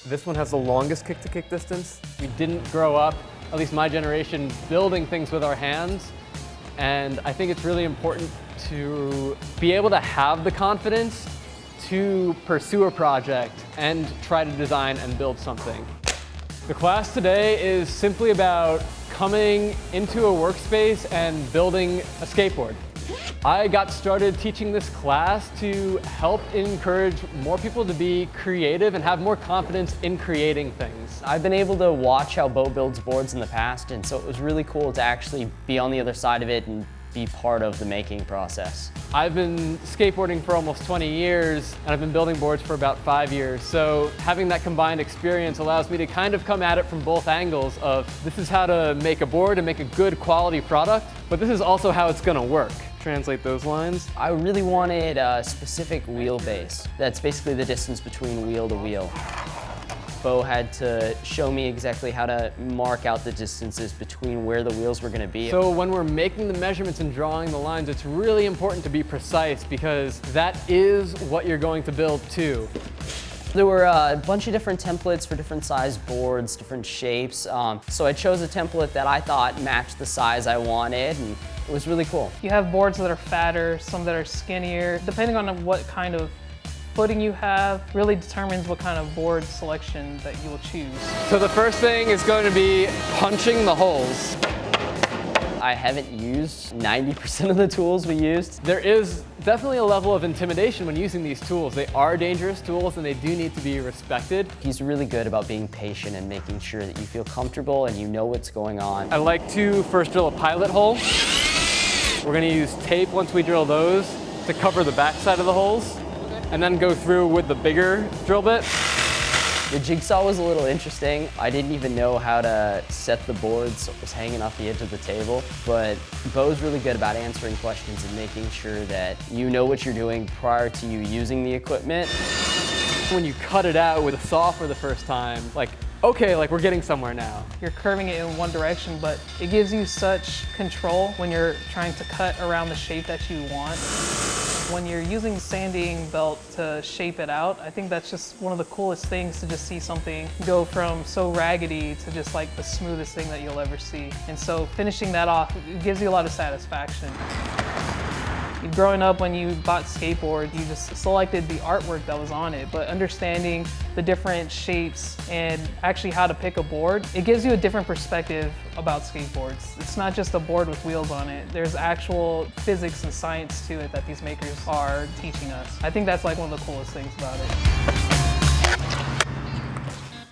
This one has the longest kick-to-kick distance. We didn't grow up, at least my generation, building things with our hands. And I think it's really important to be able to have the confidence to pursue a project and try to design and build something. The class today is simply about coming into a workspace and building a skateboard. I got started teaching this class to help encourage more people to be creative and have more confidence in creating things. I've been able to watch how Bo builds boards in the past, and so it was really cool to actually be on the other side of it and be part of the making process. I've been skateboarding for almost 20 years, and I've been building boards for about 5 years. So having that combined experience allows me to kind of come at it from both angles of this is how to make a board and make a good quality product, but this is also how it's gonna work. Translate those lines. I really wanted a specific wheelbase. That's basically the distance between wheel to wheel. Bo had to show me exactly how to mark out the distances between where the wheels were going to be. So when we're making the measurements and drawing the lines, it's really important to be precise because that is what you're going to build too. There were a bunch of different templates for different size boards, different shapes. So I chose a template that I thought matched the size I wanted, and it was really cool. You have boards that are fatter, some that are skinnier. Depending on what kind of footing you have really determines what kind of board selection that you will choose. So the first thing is going to be punching the holes. I haven't used 90% of the tools we used. There is definitely a level of intimidation when using these tools. They are dangerous tools and they do need to be respected. He's really good about being patient and making sure that you feel comfortable and you know what's going on. I like to first drill a pilot hole. We're going to use tape once we drill those to cover the backside of the holes, and then go through with the bigger drill bit. The jigsaw was a little interesting. I didn't even know how to set the board, so it was hanging off the edge of the table. But Bo's really good about answering questions and making sure that you know what you're doing prior to you using the equipment. When you cut it out with a saw for the first time, like, okay, like we're getting somewhere now. You're curving it in one direction, but it gives you such control when you're trying to cut around the shape that you want. When you're using the sanding belt to shape it out, I think that's just one of the coolest things, to just see something go from so raggedy to just like the smoothest thing that you'll ever see. And so finishing that off, it gives you a lot of satisfaction. Growing up, when you bought skateboard, you just selected the artwork that was on it, but understanding the different shapes and actually how to pick a board, it gives you a different perspective about skateboards. It's not just a board with wheels on it. There's actual physics and science to it that these makers are teaching us. I think that's like one of the coolest things about it.